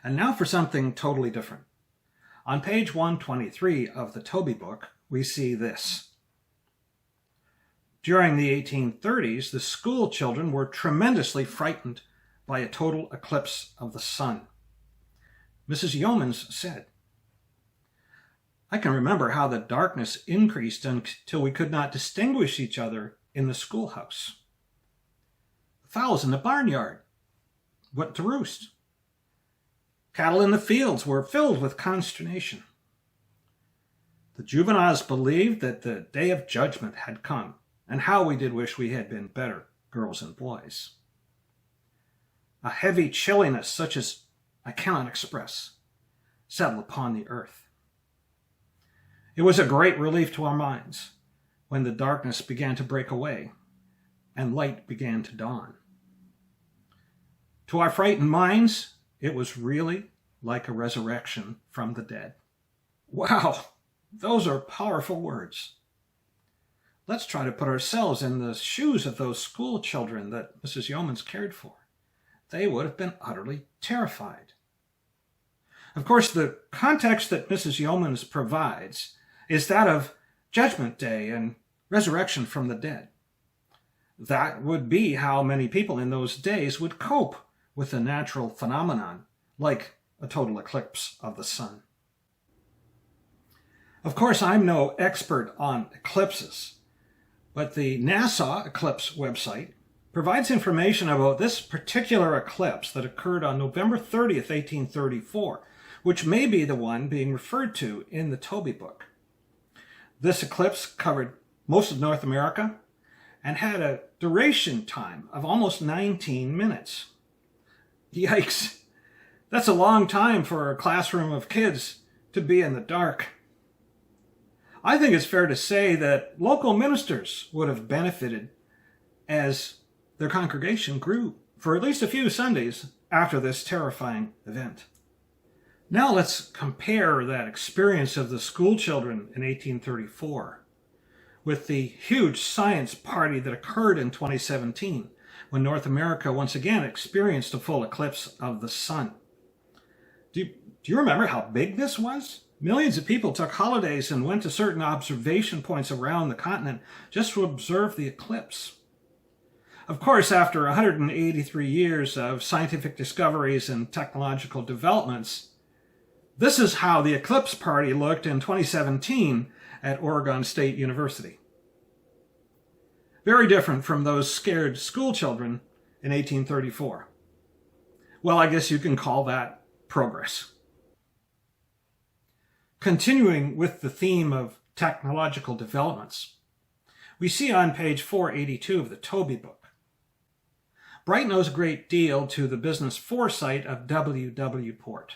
And now for something totally different. On page 123 of the Tobey Book, we see this. During the 1830s, the school children were tremendously frightened by a total eclipse of the sun. Mrs. Yeomans said, "I can remember how the darkness increased until we could not distinguish each other in the schoolhouse. The fowls in the barnyard went to roost. Cattle in the fields were filled with consternation. The juveniles believed that the day of judgment had come, and how we did wish we had been better, girls and boys. A heavy chilliness such as I cannot express settled upon the earth. It was a great relief to our minds when the darkness began to break away and light began to dawn. To our frightened minds, it was really like a resurrection from the dead." Wow, those are powerful words. Let's try to put ourselves in the shoes of those school children that Mrs. Yeomans cared for. They would have been utterly terrified. Of course, the context that Mrs. Yeomans provides is that of Judgment Day and resurrection from the dead. That would be how many people in those days would cope with a natural phenomenon like a total eclipse of the sun. Of course, I'm no expert on eclipses, but the NASA Eclipse website provides information about this particular eclipse that occurred on November 30th, 1834, which may be the one being referred to in the Tobey Book. This eclipse covered most of North America and had a duration time of almost 19 minutes. Yikes! That's a long time for a classroom of kids to be in the dark. I think it's fair to say that local ministers would have benefited as their congregation grew for at least a few Sundays after this terrifying event. Now let's compare that experience of the school children in 1834 with the huge science party that occurred in 2017 when North America once again experienced a full eclipse of the sun. Do you remember how big this was? Millions of people took holidays and went to certain observation points around the continent just to observe the eclipse. Of course, after 183 years of scientific discoveries and technological developments, this is how the eclipse party looked in 2017 at Oregon State University. Very different from those scared school children in 1834. Well, I guess you can call that progress. Continuing with the theme of technological developments, we see on page 482 of the Tobey Book. Bright owes a great deal to the business foresight of W. Port.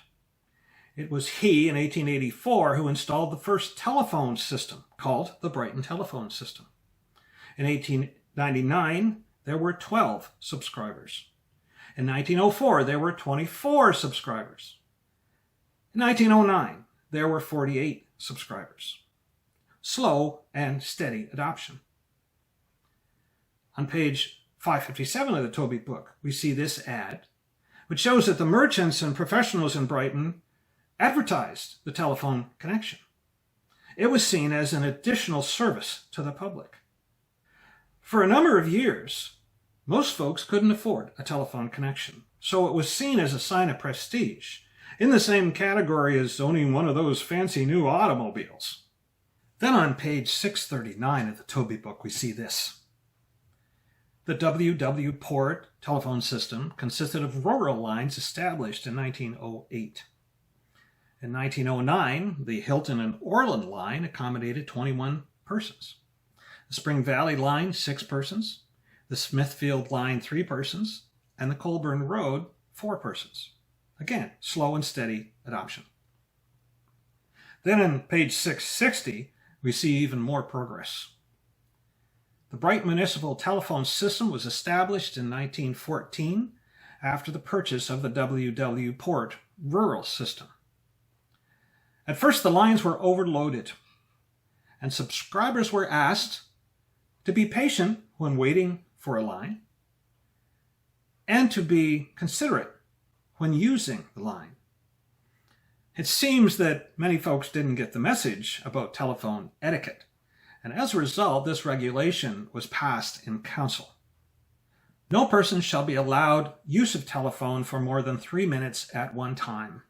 It was he in 1884 who installed the first telephone system, called the Brighton telephone system. In 1899, there were 12 subscribers. In 1904, there were 24 subscribers. In 1909, there were 48 subscribers. Slow and steady adoption. On page 557 of the Tobey Book, we see this ad, which shows that the merchants and professionals in Brighton advertised the telephone connection. It was seen as an additional service to the public. For a number of years, most folks couldn't afford a telephone connection, so it was seen as a sign of prestige, in the same category as owning one of those fancy new automobiles. Then on page 639 of the Tobey Book, we see this. The W. Port telephone system consisted of rural lines established in 1908. In 1909, the Hilton and Orland line accommodated 21 persons. The Spring Valley line, 6 persons. The Smithfield line, 3 persons. And the Colburn Road, 4 persons. Again, slow and steady adoption. Then on page 660, we see even more progress. The Brighton Municipal Telephone System was established in 1914 after the purchase of the W. Port Rural System. At first, the lines were overloaded, and subscribers were asked to be patient when waiting for a line and to be considerate when using the line. It seems that many folks didn't get the message about telephone etiquette, and as a result, this regulation was passed in council. No person shall be allowed use of telephone for more than 3 minutes at one time.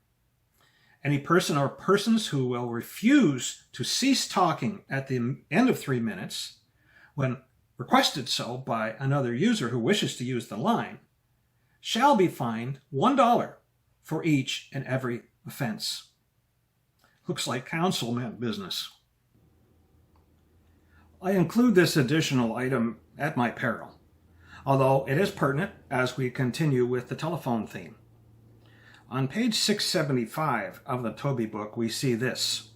Any person or persons who will refuse to cease talking at the end of 3 minutes, when requested so by another user who wishes to use the line, shall be fined $1 for each and every offense. Looks like council meant business. I include this additional item at my peril, although it is pertinent as we continue with the telephone theme. On page 675 of the Tobey Book, we see this.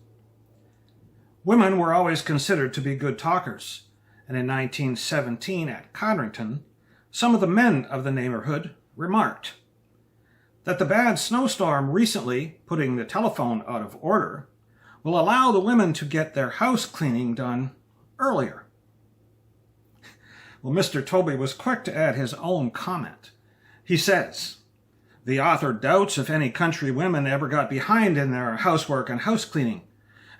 Women were always considered to be good talkers, and in 1917 at Codrington, some of the men of the neighborhood remarked that the bad snowstorm recently putting the telephone out of order will allow the women to get their house cleaning done earlier. Well, Mr. Tobey was quick to add his own comment. He says, the author doubts if any country women ever got behind in their housework and house cleaning,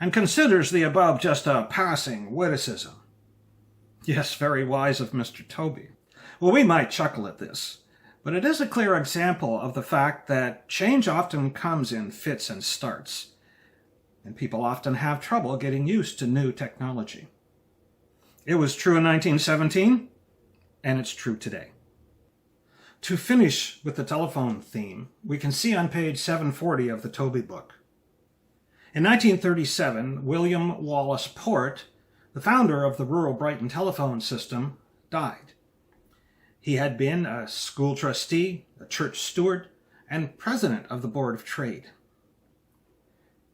and considers the above just a passing witticism. Yes, very wise of Mr. Tobey. Well, we might chuckle at this, but it is a clear example of the fact that change often comes in fits and starts, and people often have trouble getting used to new technology. It was true in 1917, and it's true today. To finish with the telephone theme, we can see on page 740 of the Tobey Book. In 1937, William Wallace Port, the founder of the rural Brighton telephone system, died. He had been a school trustee, a church steward, and president of the Board of Trade.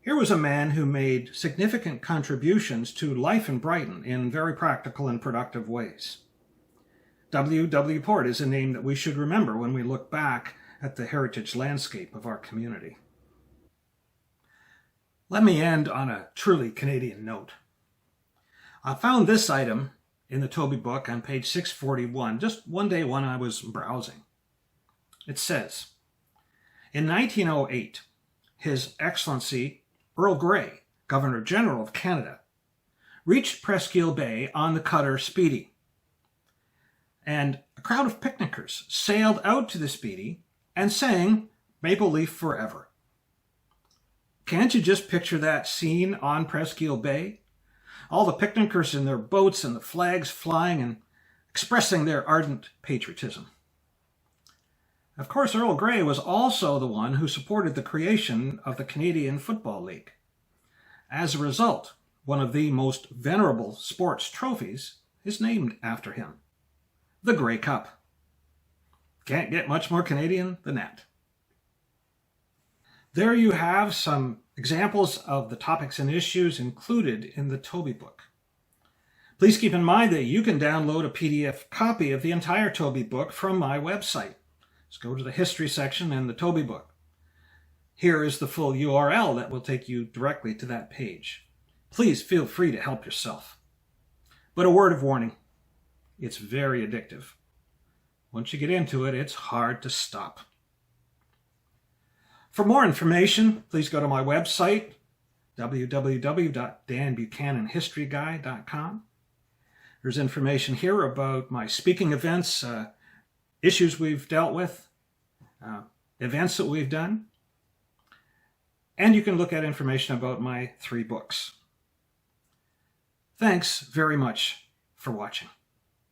Here was a man who made significant contributions to life in Brighton in very practical and productive ways. W. Port is a name that we should remember when we look back at the heritage landscape of our community. Let me end on a truly Canadian note. I found this item in the Tobey Book on page 641 just one day when I was browsing. It says, in 1908, His Excellency Earl Grey, Governor General of Canada, reached Presqu'île Bay on the cutter Speedy, and a crowd of picnickers sailed out to the Speedy and sang Maple Leaf Forever. Can't you just picture that scene on Presqu'île Bay? All the picnickers in their boats and the flags flying and expressing their ardent patriotism. Of course, Earl Grey was also the one who supported the creation of the Canadian Football League. As a result, one of the most venerable sports trophies is named after him, the Grey Cup. Can't get much more Canadian than that. There you have some examples of the topics and issues included in the Tobey Book. Please keep in mind that you can download a PDF copy of the entire Tobey Book from my website. Just go to the History section in the Tobey Book. Here is the full URL that will take you directly to that page. Please feel free to help yourself. But a word of warning, it's very addictive. Once you get into it, it's hard to stop. For more information, please go to my website, www.danbuchananhistoryguy.com. There's information here about my speaking events, issues we've dealt with, events that we've done. And you can look at information about my 3 books. Thanks very much for watching.